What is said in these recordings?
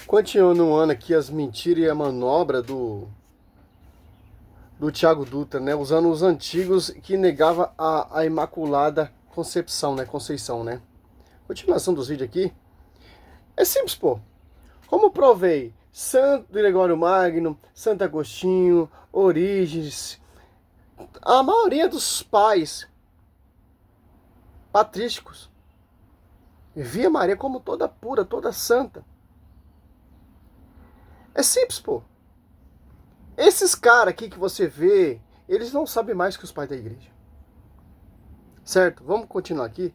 Continuando aqui as mentiras e a manobra do Thiago Dutra, né? Usando os antigos que negava a Imaculada Concepção, né? Conceição, né? Continuação dos vídeos aqui. É simples, pô. Como provei, Santo Gregório Magno, Santo Agostinho, Orígenes, a maioria dos pais patrísticos via Maria como toda pura, toda santa. É simples, pô. Esses caras aqui que você vê, eles não sabem mais que os pais da igreja. Certo? Vamos continuar aqui.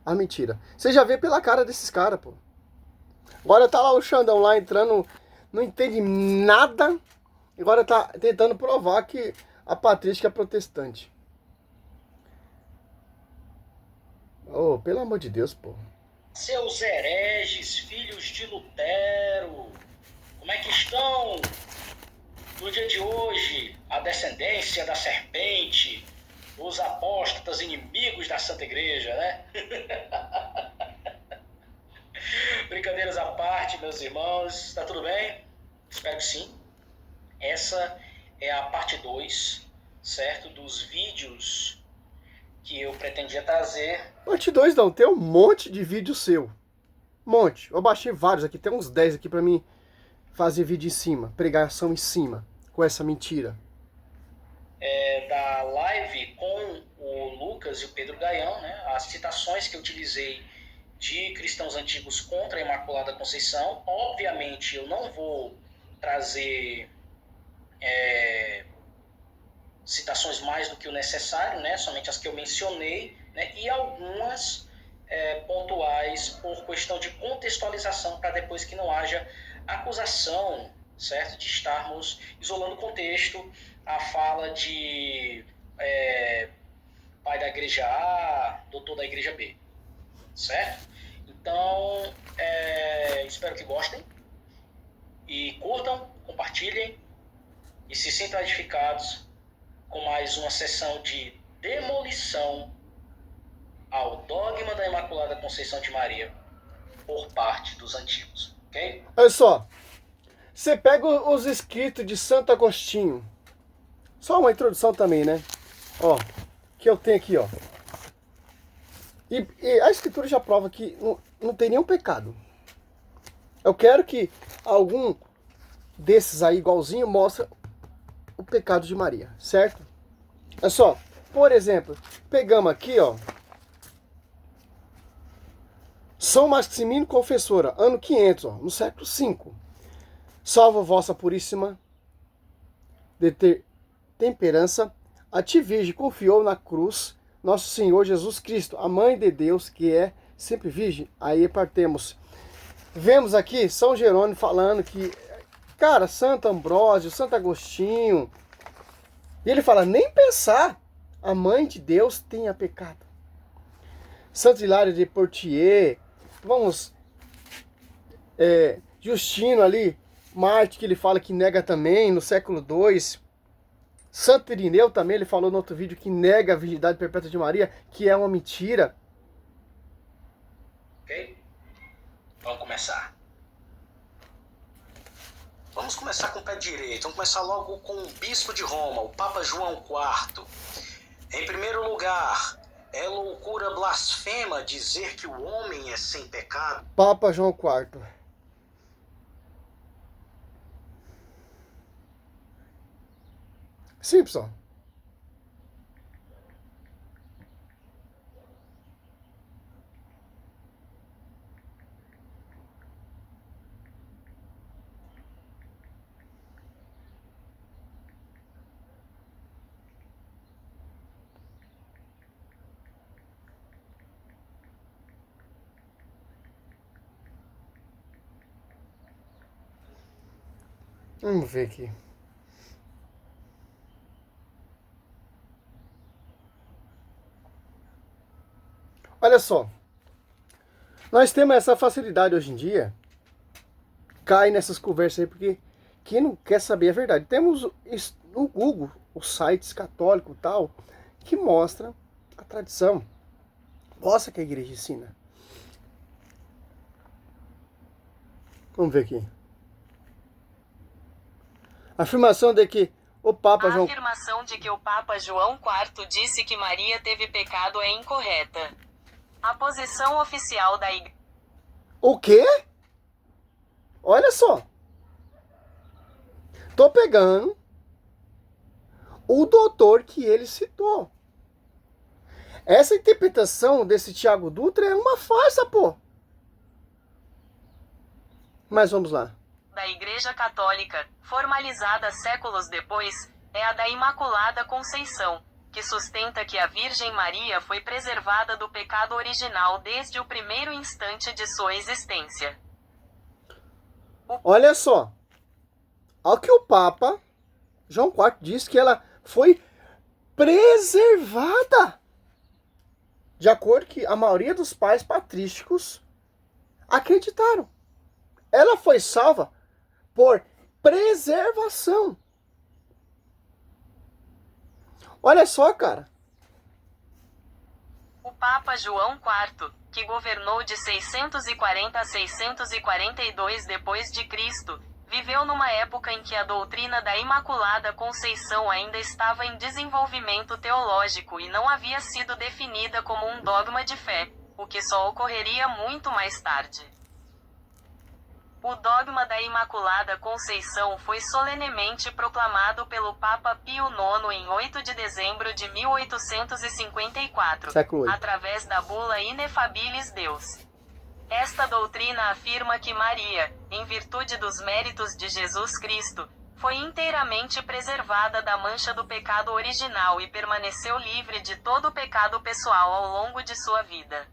A mentira. Você já vê pela cara desses caras, pô. Agora tá lá o Xandão lá entrando, não entende nada. Agora tá tentando provar que a patrística é protestante. Oh, pelo amor de Deus, pô. Seus hereges, filhos de Lutero, como é que estão no dia de hoje? A descendência da serpente, os apóstatas inimigos da Santa Igreja, né? Brincadeiras à parte, meus irmãos, tá tudo bem? Espero que sim. Essa é a parte 2, certo? Dos vídeos que eu pretendia trazer. Parte 2 não, tem um monte de vídeo seu. Monte. Eu baixei vários aqui, tem uns 10 aqui pra mim fazer vídeo em cima, pregação em cima, com essa mentira. Da live com o Lucas e o Pedro Gaião, né? As citações que eu utilizei de cristãos antigos contra a Imaculada Conceição. Obviamente, eu não vou trazer citações mais do que o necessário, né? Somente as que eu mencionei, né? E algumas pontuais por questão de contextualização, para depois que não haja acusação, certo? De estarmos isolando o contexto, a fala de pai da igreja A, doutor da igreja B, certo? Então, espero que gostem e curtam, compartilhem e se sintam edificados com mais uma sessão de demolição ao dogma da Imaculada Conceição de Maria por parte dos antigos, ok? Olha só, você pega os escritos de Santo Agostinho, só uma introdução também, né? Ó, que eu tenho aqui, ó. E a escritura já prova que não tem nenhum pecado. Eu quero que algum desses aí, igualzinho, mostre o pecado de Maria, certo? É só, por exemplo, pegamos aqui, ó. São Maximino Confessora, ano 500, ó, no século V. Salva vossa puríssima temperança, a ti virgem confiou na cruz nosso Senhor Jesus Cristo, a mãe de Deus, que é sempre virgem. Aí partemos. Vemos aqui São Jerônimo falando que, cara, Santo Ambrósio, Santo Agostinho, e ele fala, nem pensar, a mãe de Deus tenha pecado. Santo Hilário de Poitiers, vamos, Justino ali, Marte, que ele fala que nega também, no século II. Santo Irineu também, ele falou no outro vídeo que nega a virgindade perpétua de Maria, que é uma mentira. Ok? Vamos começar. Vamos começar com o pé direito. Vamos começar logo com o bispo de Roma, o Papa João IV. Em primeiro lugar, é loucura blasfema dizer que o homem é sem pecado. Papa João IV. Simples, ó. Vamos ver aqui. Olha só. Nós temos essa facilidade hoje em dia. Cai nessas conversas aí, porque quem não quer saber a verdade. Temos no Google os sites católicos e tal, que mostra a tradição. Mostra que a igreja ensina. Vamos ver aqui. A afirmação de que o Papa A João... afirmação de que o Papa João IV disse que Maria teve pecado é incorreta. A posição oficial da Igreja... O quê? Olha só. Tô pegando o doutor que ele citou. Essa interpretação desse Tiago Dutra é uma farsa, pô. Mas vamos lá. Da Igreja Católica, formalizada séculos depois, é a da Imaculada Conceição, que sustenta que a Virgem Maria foi preservada do pecado original desde o primeiro instante de sua existência. Olha só. Ao que o Papa João IV diz que ela foi preservada. De acordo com que a maioria dos pais patrísticos acreditaram. Ela foi salva por preservação. Olha só, cara. O Papa João IV, que governou de 640 a 642 depois de Cristo, viveu numa época em que a doutrina da Imaculada Conceição ainda estava em desenvolvimento teológico e não havia sido definida como um dogma de fé, o que só ocorreria muito mais tarde. O dogma da Imaculada Conceição foi solenemente proclamado pelo Papa Pio IX em 8 de dezembro de 1854, através da bula Ineffabilis Deus. Esta doutrina afirma que Maria, em virtude dos méritos de Jesus Cristo, foi inteiramente preservada da mancha do pecado original e permaneceu livre de todo pecado pessoal ao longo de sua vida.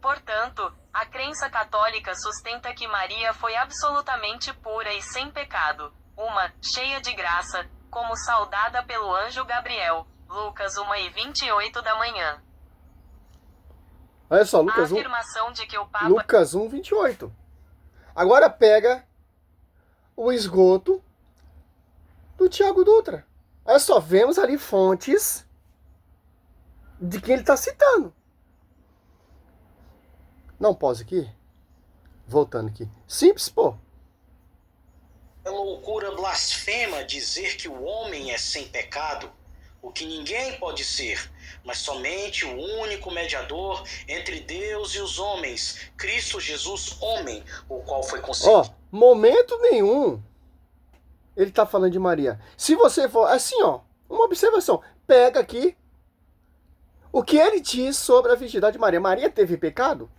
Portanto, a crença católica sustenta que Maria foi absolutamente pura e sem pecado, cheia de graça, como saudada pelo anjo Gabriel, Lucas 1:28 da manhã. Olha só, Lucas 1, afirmação de que o Papa... Lucas 1:28. Agora pega o esgoto do Tiago Dutra. Olha só, vemos ali fontes de quem ele está citando. Não, pause aqui. Voltando aqui. Simples, pô. É loucura blasfema dizer que o homem é sem pecado, o que ninguém pode ser, mas somente o único mediador entre Deus e os homens, Cristo Jesus, homem, o qual foi concebido. Ó, momento nenhum ele tá falando de Maria. Se você for, assim, ó, uma observação. Pega aqui o que ele diz sobre a virgindade de Maria. Maria teve pecado?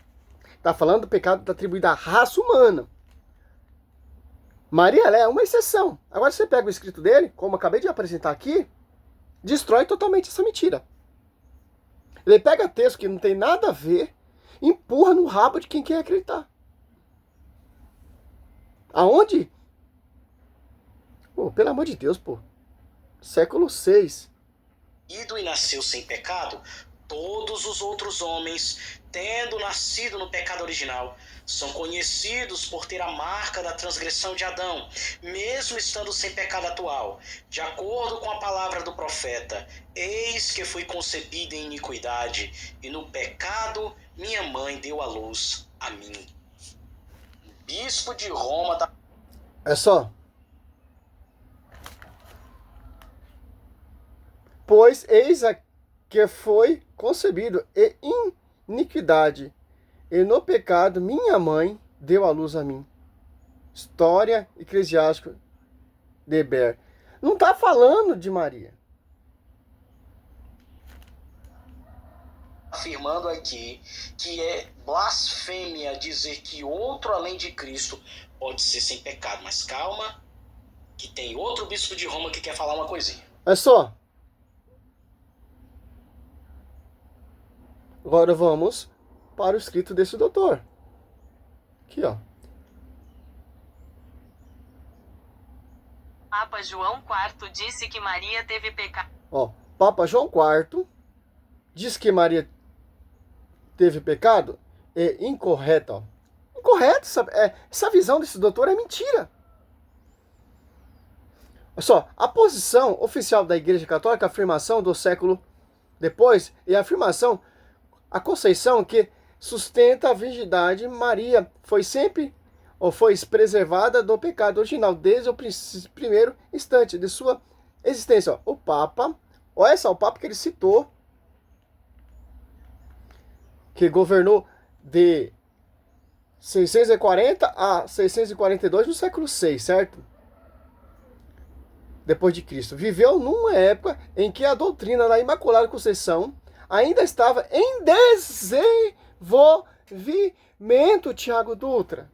Tá falando do pecado atribuído à raça humana. Maria, ela é uma exceção. Agora você pega o escrito dele, como eu acabei de apresentar aqui, destrói totalmente essa mentira. Ele pega texto que não tem nada a ver, empurra no rabo de quem quer acreditar. Aonde? Pô, pelo amor de Deus, pô. Século VI. E nasceu sem pecado, todos os outros homens, tendo nascido no pecado original, são conhecidos por ter a marca da transgressão de Adão, mesmo estando sem pecado atual. De acordo com a palavra do profeta, eis que fui concebida em iniquidade, e no pecado minha mãe deu à luz a mim. Bispo de Roma da... É só. Pois eis a que foi concebido em iniquidade, e no pecado minha mãe deu à luz a mim. História Eclesiástica de Ber. Não está falando de Maria. Afirmando aqui que é blasfêmia dizer que outro além de Cristo pode ser sem pecado. Mas calma, que tem outro bispo de Roma que quer falar uma coisinha. É só. Agora vamos para o escrito desse doutor. Aqui, ó. Papa João IV disse que Maria teve pecado. Ó, Papa João IV diz que Maria teve pecado. É incorreto, ó. Incorreto, essa visão desse doutor é mentira. Olha só, a posição oficial da Igreja Católica, a afirmação do século depois, e a afirmação, a Conceição, que sustenta a virgindade, Maria foi sempre, ou foi preservada do pecado original desde o primeiro instante de sua existência. Ó, o Papa, olha só, o Papa que ele citou, que governou de 640 a 642 no século VI, certo? Depois de Cristo. Viveu numa época em que a doutrina da Imaculada Conceição ainda estava em desenvolvimento, Tiago Dutra.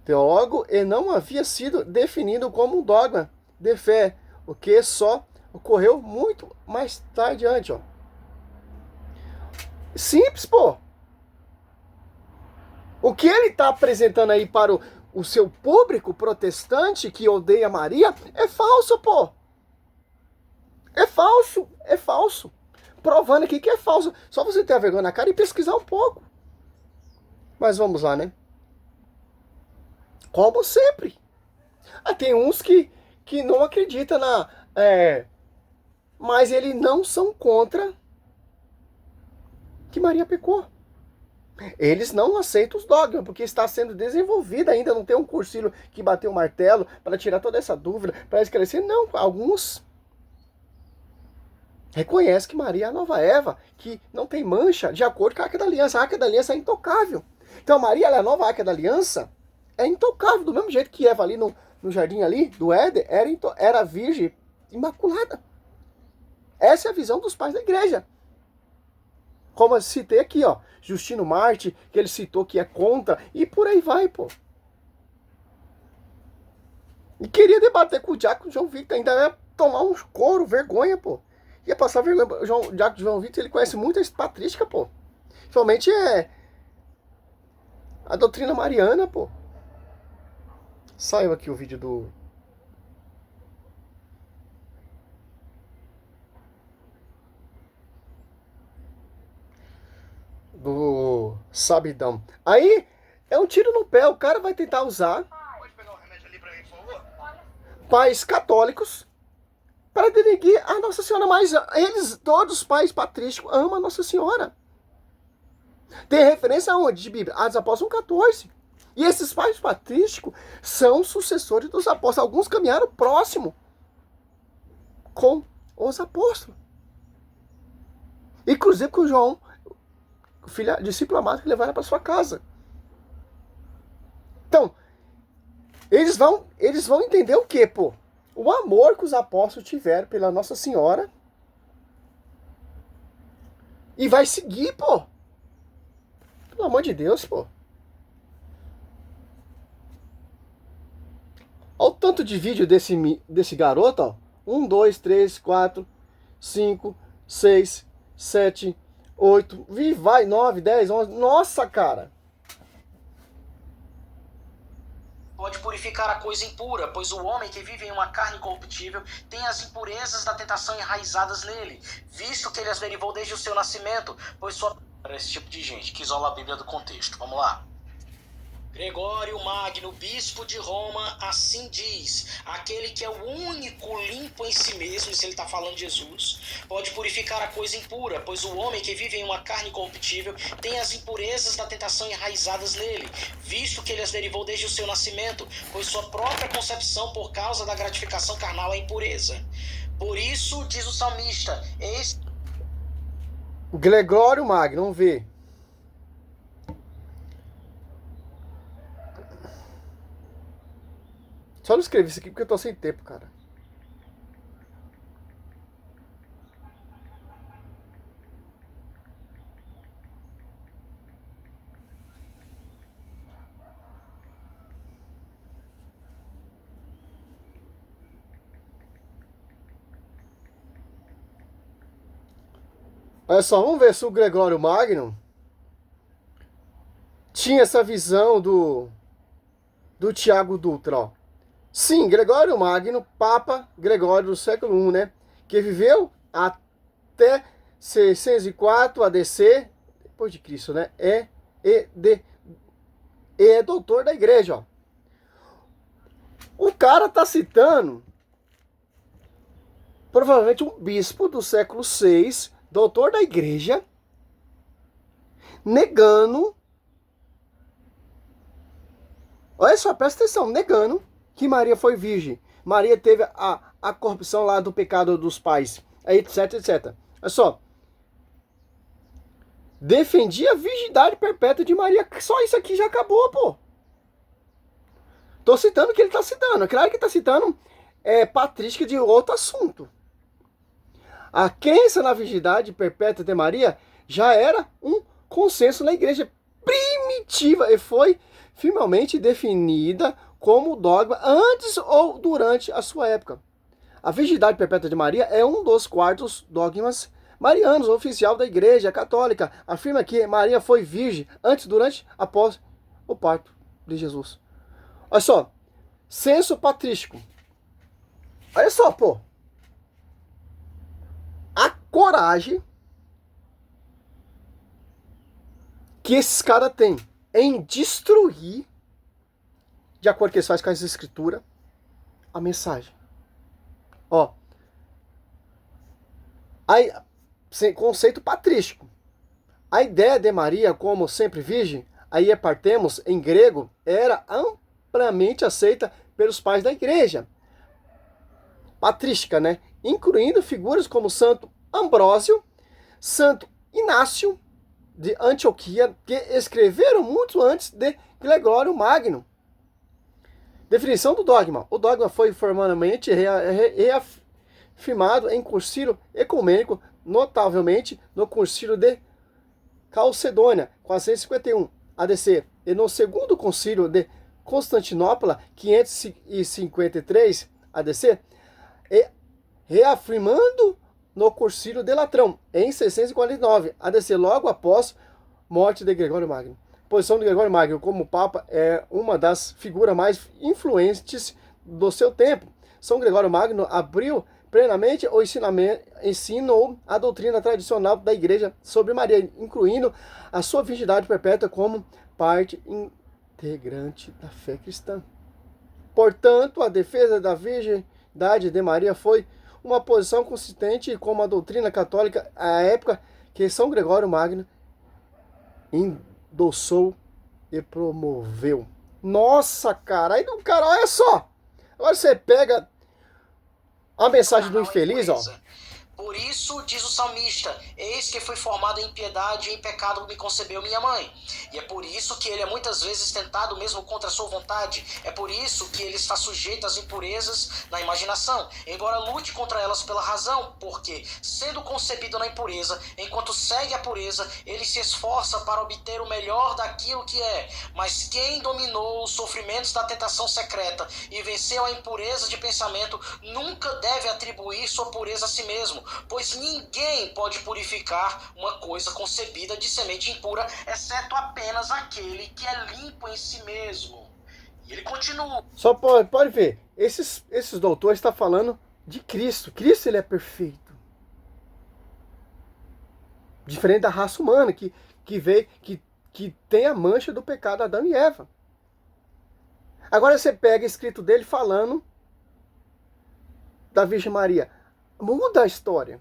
Teólogo, e não havia sido definido como um dogma de fé, o que só ocorreu muito mais tarde antes, ó. Simples, pô. O que ele está apresentando aí para o seu público protestante que odeia Maria é falso, pô. É falso, é falso. Provando aqui que é falso. Só você ter a vergonha na cara e pesquisar um pouco. Mas vamos lá, né? Como sempre. Tem uns que não acreditam na... mas eles não são contra que Maria pecou. Eles não aceitam os dogmas, porque está sendo desenvolvido ainda, não tem um cursilho que bateu o martelo para tirar toda essa dúvida, para esclarecer. Não, alguns reconhecem que Maria é a nova Eva, que não tem mancha, de acordo com a Arca da Aliança. A Arca da Aliança é intocável. Então Maria, ela é a nova Arca da Aliança, é intocável, do mesmo jeito que Eva ali no jardim ali, do Éden, era virgem imaculada. Essa é a visão dos pais da igreja. Como eu citei aqui, ó, Justino Marte, que ele citou que é contra, e por aí vai, pô. E queria debater com o Diácono João Victor, ainda ia tomar um couro, vergonha, pô. Ia passar vergonha. O Diácono João Victor, ele conhece muito a patrística, pô. Principalmente a doutrina mariana, pô. Saiu aqui o vídeo do Sabidão. Aí é um tiro no pé. O cara vai tentar usar pais católicos para denegrir a Nossa Senhora. Mas eles, todos os pais patrísticos, amam a Nossa Senhora. Tem referência aonde? De Bíblia? Atos Apóstolos 14. E esses pais patrísticos são sucessores dos apóstolos. Alguns caminharam próximo com os apóstolos. Inclusive com João, discípulo amado, que levaram para sua casa. Então, eles vão entender o quê, pô? O amor que os apóstolos tiveram pela Nossa Senhora. E vai seguir, pô. Pelo amor de Deus, pô. Olha o tanto de vídeo desse garoto, ó. 1, 2, 3, 4, 5, 6, 7, 8, vai, 9, 10, 11. Nossa, cara. Pode purificar a coisa impura, pois o homem que vive em uma carne corruptível tem as impurezas da tentação enraizadas nele, visto que ele as derivou desde o seu nascimento, pois só... Para esse tipo de gente que isola a Bíblia do contexto. Vamos lá. Gregório Magno, bispo de Roma, assim diz: aquele que é o único limpo em si mesmo, se ele está falando de Jesus, pode purificar a coisa impura, pois o homem que vive em uma carne corruptível tem as impurezas da tentação enraizadas nele, visto que ele as derivou desde o seu nascimento, pois sua própria concepção por causa da gratificação carnal é impureza. Por isso, diz o salmista, Gregório Magno, vamos ver. Só não escrevi isso aqui porque eu tô sem tempo, cara. Olha só, vamos ver se o Gregório Magno tinha essa visão do Tiago Dutra, ó. Sim, Gregório Magno, Papa Gregório do século I, né? Que viveu até 604 ADC, depois de Cristo, né? É doutor da igreja, ó. O cara tá citando provavelmente um bispo do século VI, doutor da igreja, negando Olha só, presta atenção, negando que Maria foi virgem. Maria teve a corrupção lá do pecado dos pais, etc, etc. Olha só. Defendia a virgindade perpétua de Maria. Só isso aqui já acabou, pô. Tô citando o que ele tá citando. É claro que tá citando patrística de outro assunto. A crença na virgindade perpétua de Maria já era um consenso na igreja primitiva e foi finalmente definida como dogma antes ou durante a sua época. A virgindade perpétua de Maria é um dos quartos dogmas marianos, oficial da Igreja Católica. Afirma que Maria foi virgem antes, durante, após o parto de Jesus. Olha só, senso patrístico. Olha só, pô. A coragem que esses caras têm em destruir, de acordo com o que eles fazem com as escrituras, a mensagem. Ó. Aí, conceito patrístico. A ideia de Maria como sempre virgem, aí partemos em grego, era amplamente aceita pelos pais da igreja patrística, né? Incluindo figuras como Santo Ambrósio, Santo Inácio de Antioquia, que escreveram muito antes de Gregório Magno. Definição do dogma. O dogma foi formalmente reafirmado em concílio ecumênico, notavelmente no concílio de Calcedônia, 451 ADC, e no segundo concílio de Constantinopla, 553 ADC, e reafirmando no concílio de Latrão, em 649 ADC, logo após morte de Gregório Magno. A posição de Gregório Magno como Papa é uma das figuras mais influentes do seu tempo. São Gregório Magno abriu plenamente o ensinou a doutrina tradicional da Igreja sobre Maria, incluindo a sua virgindade perpétua como parte integrante da fé cristã. Portanto, a defesa da virgindade de Maria foi uma posição consistente com a doutrina católica à época que São Gregório Magno endossou e promoveu. Nossa, cara, aí do cara, olha só. Agora você pega a mensagem do infeliz, ó. Por isso, diz o salmista, eis que fui formado em piedade e em pecado me concebeu minha mãe. E é por isso que ele é muitas vezes tentado mesmo contra a sua vontade. É por isso que ele está sujeito às impurezas na imaginação, embora lute contra elas pela razão, porque, sendo concebido na impureza, enquanto segue a pureza, ele se esforça para obter o melhor daquilo que é. Mas quem dominou os sofrimentos da tentação secreta e venceu a impureza de pensamento, nunca deve atribuir sua pureza a si mesmo, pois ninguém pode purificar uma coisa concebida de semente impura, exceto apenas aquele que é limpo em si mesmo. E ele continua. Só pode ver, esses doutores estão falando de Cristo. Cristo, ele é perfeito. Diferente da raça humana, que veio, que tem a mancha do pecado Adão e Eva. Agora você pega escrito dele falando da Virgem Maria. Muda a história.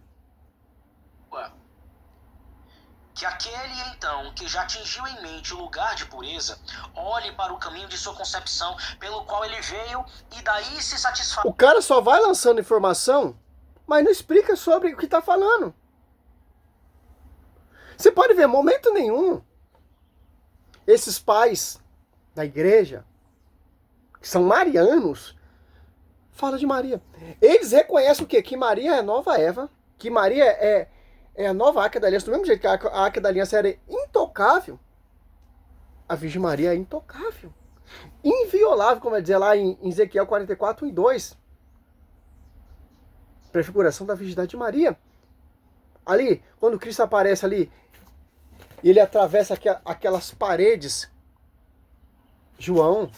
Que aquele, então, que já atingiu em mente o lugar de pureza, olhe para o caminho de sua concepção, pelo qual ele veio, e daí se satisfaz. O cara só vai lançando informação, mas não explica sobre o que está falando. Você pode ver, momento nenhum, esses pais da igreja, que são marianos, fala de Maria. Eles reconhecem o quê? Que Maria é a nova Eva, que Maria é a nova Arca da Aliança. Do mesmo jeito que a Arca da Aliança era intocável, a Virgem Maria é intocável. Inviolável, como vai dizer lá em Ezequiel 44, 1 e 2. Prefiguração da virgindade de Maria. Ali, quando Cristo aparece ali, e ele atravessa aquelas paredes, João,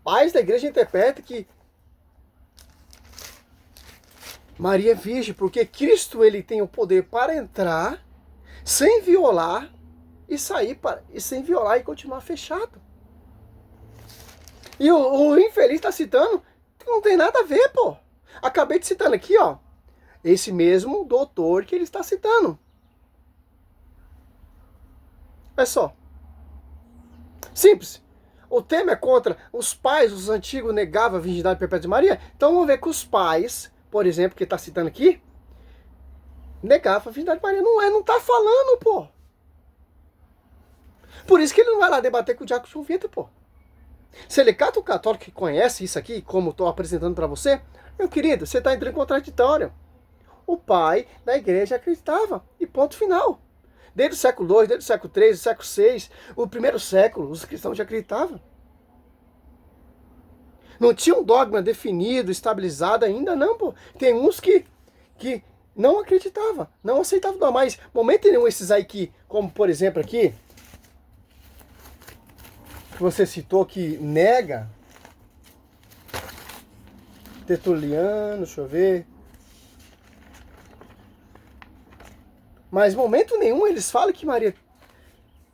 pais da igreja interpretam que Maria é virgem, porque Cristo ele tem o poder para entrar sem violar e sair sem violar e continuar fechado. E o infeliz está citando que não tem nada a ver, pô. Acabei de citando aqui, ó. Esse mesmo doutor que ele está citando. Olha só. Simples. O tema é contra os pais, os antigos negavam a virgindade perpétua de Maria. Então vamos ver que os pais, por exemplo, que está citando aqui, negavam a virgindade de Maria. Não está falando, pô. Por isso que ele não vai lá debater com o Diácono João Vitor, pô. Se ele cata o católico que conhece isso aqui, como estou apresentando para você, meu querido, você está entrando em contraditório. O pai da igreja acreditava, e ponto final. Desde o século II, desde o século III, o século VI, o primeiro século, os cristãos já acreditavam. Não tinha um dogma definido, estabilizado ainda, não, pô. Tem uns que não acreditavam, não aceitavam dogma. Mas, momento nenhum, esses aí que, como por exemplo aqui, que você citou que nega, Tertuliano, deixa eu ver. Mas momento nenhum eles falam que Maria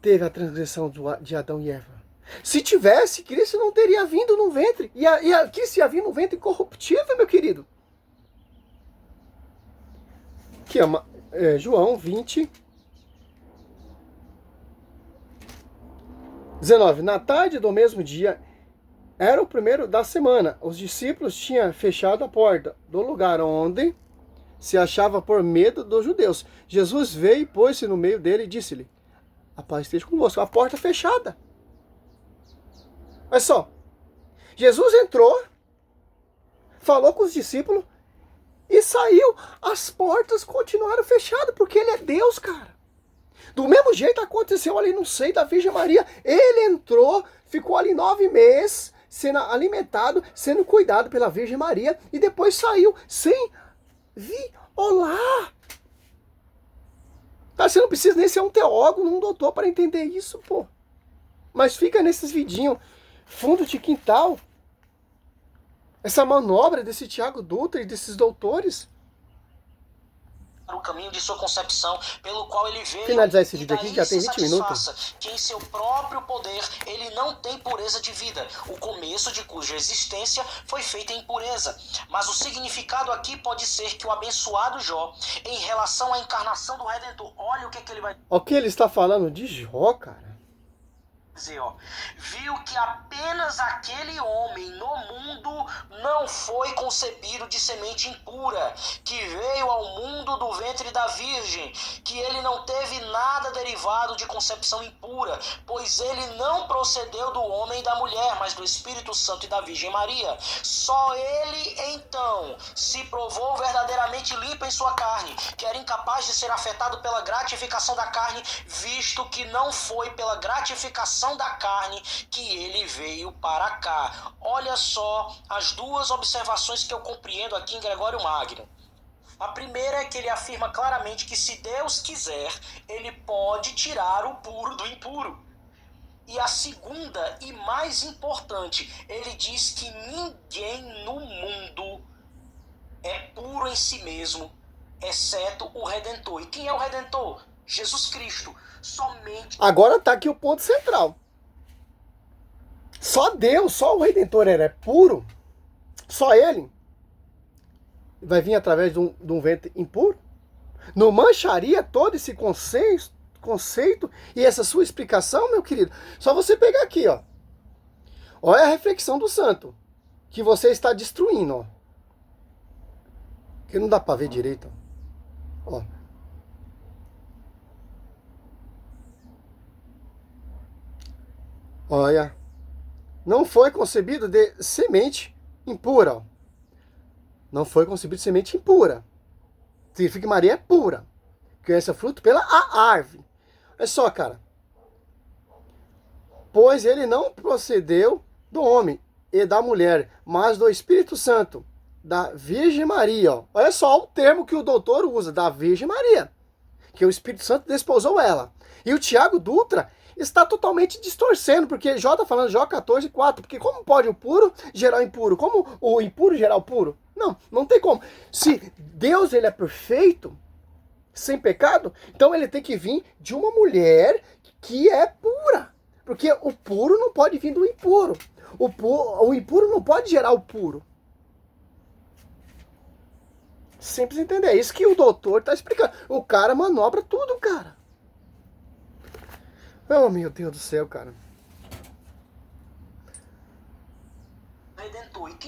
teve a transgressão de Adão e Eva. Se tivesse, Cristo não teria vindo no ventre. E Cristo ia vir no ventre incorruptível, meu querido. Que é João 20, 19. Na tarde do mesmo dia, era o primeiro da semana. Os discípulos tinham fechado a porta do lugar onde se achava por medo dos judeus. Jesus veio e pôs-se no meio dele e disse-lhe: a paz esteja convosco. A porta fechada. Olha só. Jesus entrou, falou com os discípulos e saiu. As portas continuaram fechadas, porque ele é Deus, cara. Do mesmo jeito aconteceu ali no seio da Virgem Maria. Ele entrou, ficou ali 9 meses, sendo alimentado, sendo cuidado pela Virgem Maria, e depois saiu sem violar. Tá, você não precisa nem ser um teólogo, um doutor para entender isso, pô. Mas fica nesses vidinhos, fundo de quintal, essa manobra desse Tiago Dutra e desses doutores. O caminho de sua concepção, pelo qual ele veio. Finalizar esse vídeo aqui, já tem 20 minutos. Que em seu próprio poder ele não tem pureza de vida, o começo de cuja existência foi feita em pureza. Mas o significado aqui pode ser que o abençoado Jó, em relação à encarnação do Redentor, olha o que ele vai O que ele está falando de Jó, cara? dizer, ó, viu que apenas aquele homem no mundo não foi concebido de semente impura, que veio ao mundo do ventre da Virgem, que ele não teve nada derivado de concepção impura, pois ele não procedeu do homem e da mulher, mas do Espírito Santo e da Virgem Maria. Só ele, então, se provou verdadeiramente limpo em sua carne, que era incapaz de ser afetado pela gratificação da carne, visto que não foi pela gratificação da carne que ele veio para cá. Olha só as duas observações que eu compreendo aqui em Gregório Magno. A primeira é que ele afirma claramente que se Deus quiser, ele pode tirar o puro do impuro. E a segunda e mais importante, ele diz que ninguém no mundo é puro em si mesmo, exceto o Redentor. E quem é o Redentor? Jesus Cristo. Somente. Agora tá aqui o ponto central. Só Deus, só o Redentor era puro. Só ele vai vir através de um ventre impuro. Não mancharia todo esse conceito e essa sua explicação, meu querido? Só você pegar aqui, ó. Olha a reflexão do santo que você está destruindo, ó. Que não dá para ver direito, ó. Olha, não foi concebido de semente impura. Ó. Não foi concebido de semente impura. Significa que Maria é pura. Conhece o fruto pela árvore. É só, cara. Pois ele não procedeu do homem e da mulher, mas do Espírito Santo, da Virgem Maria. Ó. Olha só o termo que o doutor usa, da Virgem Maria. Que o Espírito Santo desposou ela. E o Tiago Dutra está totalmente distorcendo, porque Jó está falando, Jó 14:4, porque como pode o puro gerar o impuro? Como o impuro gerar o puro? Não, não tem como. Se Deus ele é perfeito, sem pecado, então ele tem que vir de uma mulher que é pura. Porque o puro não pode vir do impuro. O impuro não pode gerar o puro. Simples entender. É isso que o doutor está explicando. O cara manobra tudo, cara. Oh, meu Deus do céu, cara.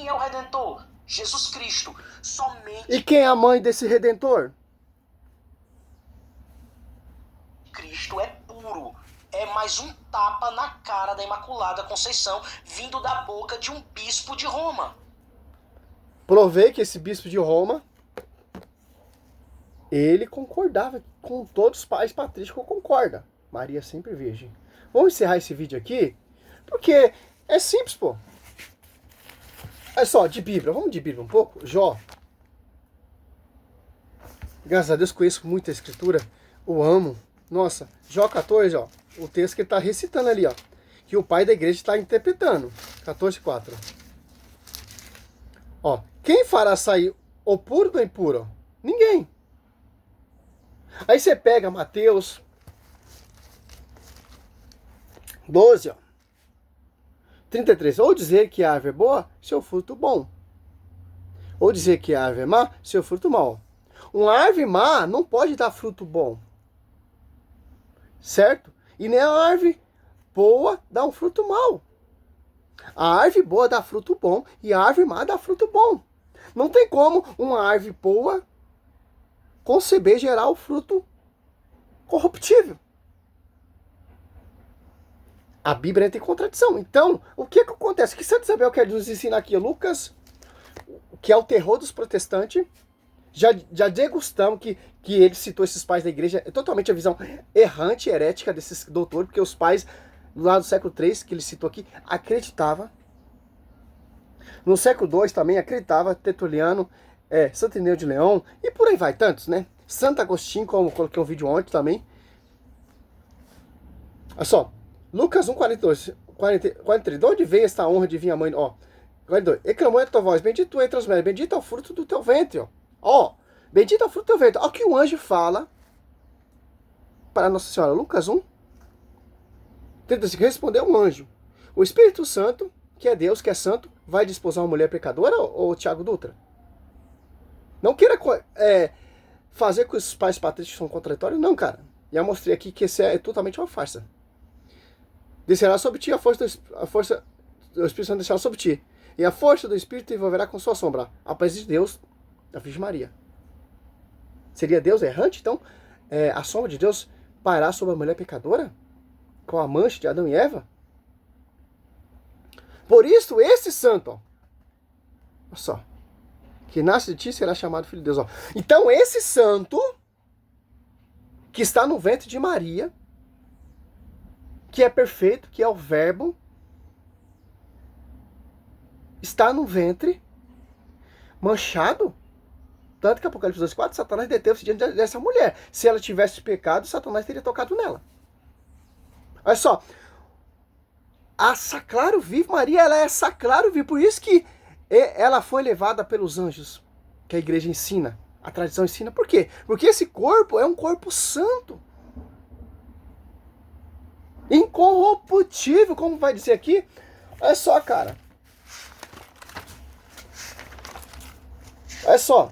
quem é o Redentor? Jesus Cristo. Somente E quem é a mãe desse Redentor? Cristo é puro. É mais um tapa na cara da Imaculada Conceição, vindo da boca de um bispo de Roma. Provei que esse bispo de Roma, ele concordava com todos os pais patrísticos, concorda. Maria é sempre virgem. Vamos encerrar esse vídeo aqui, porque é simples, pô. É só, de Bíblia, vamos de Bíblia um pouco? Jó. Graças a Deus conheço muito a escritura, o amo. Nossa, Jó 14, ó, o texto que ele está recitando ali, ó, que o pai da igreja está interpretando. 14:4. Ó, quem fará sair o puro do impuro? Ninguém. Aí você pega Mateus 12, ó, 33. Ou dizer que a árvore é boa, seu fruto bom. Ou dizer que a árvore é má, seu fruto mau. Uma árvore má não pode dar fruto bom. Certo? E nem a árvore boa dá um fruto mau. A árvore boa dá fruto bom e a árvore má dá fruto bom. Não tem como uma árvore boa conceber e gerar o fruto corruptível. A Bíblia entra em contradição. Então, o que acontece? O que Santa Isabel quer nos ensinar aqui? Lucas, que é o terror dos protestantes. Já degustamos que ele citou esses pais da igreja. É totalmente a visão errante e herética desses doutores, porque os pais lá do século III, que ele citou aqui, acreditavam. No século II também acreditava, Tertuliano, Santo Irineu de Leão, e por aí vai, tantos, né? Santo Agostinho, como eu coloquei um vídeo ontem também. Olha só, Lucas 1:42, 43. De onde veio esta honra de vir a mãe? Ó, 42. E clamou a tua voz, bendito tu entre as mulheres, bendito é o fruto do teu ventre, ó. Ó, bendito é o fruto do teu ventre. Ó, que o anjo fala para Nossa Senhora. Lucas 1:35. Respondeu um anjo: o Espírito Santo, que é Deus, que é santo, vai desposar uma mulher pecadora, ou Tiago Dutra? Não queira fazer com os pais patrícios são contraditórios, não, cara. Já mostrei aqui que esse é totalmente uma farsa. Descerá sobre ti a força do Espírito Santo, descerá sobre ti. E a força do Espírito te envolverá com sua sombra. A presença de Deus, da Virgem Maria. Seria Deus errante, então? A sombra de Deus pairá sobre a mulher pecadora? Com a mancha de Adão e Eva? Por isso, esse santo, ó, olha só, que nasce de ti será chamado filho de Deus. Ó. Então, esse santo, que está no ventre de Maria, que é perfeito, que é o verbo, está no ventre, manchado. Tanto que Apocalipse 2:4, Satanás deteve-se diante dessa mulher. Se ela tivesse pecado, Satanás teria tocado nela. Olha só, a Sacrário Vivo, Maria, ela é Sacrário Vivo. Por isso que ela foi levada pelos anjos, que a igreja ensina, a tradição ensina. Por quê? Porque esse corpo é um corpo santo, incorruptível, como vai dizer aqui. Olha só, cara. Olha só.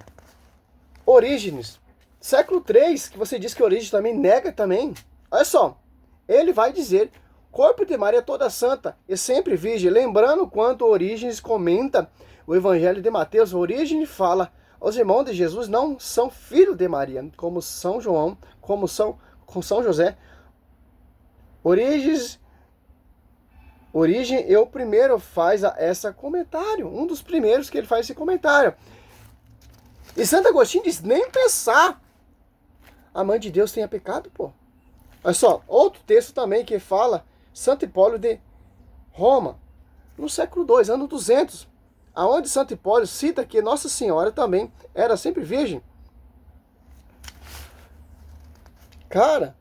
Orígenes, século III, que você diz que Orígenes também nega também. Olha só, ele vai dizer, corpo de Maria toda santa e sempre virgem, lembrando quanto Orígenes comenta o Evangelho de Mateus. Orígenes fala, os irmãos de Jesus não são filhos de Maria, como São João, como São José. Origem é o primeiro faz esse comentário, um dos primeiros que ele faz esse comentário. E Santo Agostinho diz, nem pensar a mãe de Deus tenha pecado, pô. Olha só, outro texto também que fala, Santo Hipólito de Roma, no século II, ano 200, aonde Santo Hipólito cita que Nossa Senhora também era sempre virgem. Cara,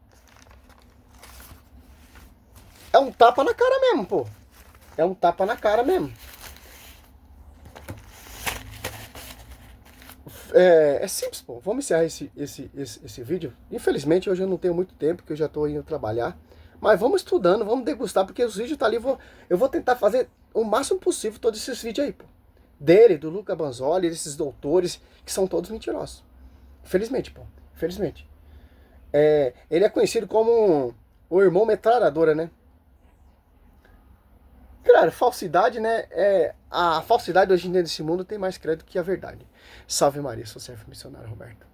é um tapa na cara mesmo, pô. É um tapa na cara mesmo. É simples, pô. Vamos encerrar esse vídeo. Infelizmente, hoje eu não tenho muito tempo, porque eu já estou indo trabalhar. Mas vamos estudando, vamos degustar, porque os vídeos estão ali. Eu vou tentar fazer o máximo possível todos esses vídeos aí, pô. Dele, do Luca Banzoli, desses doutores, que são todos mentirosos. Infelizmente, pô. Infelizmente. Ele é conhecido como o irmão metralhadora, né? Claro, falsidade, né? A falsidade hoje em dia nesse mundo tem mais crédito que a verdade. Salve Maria, sou servo missionário Roberto.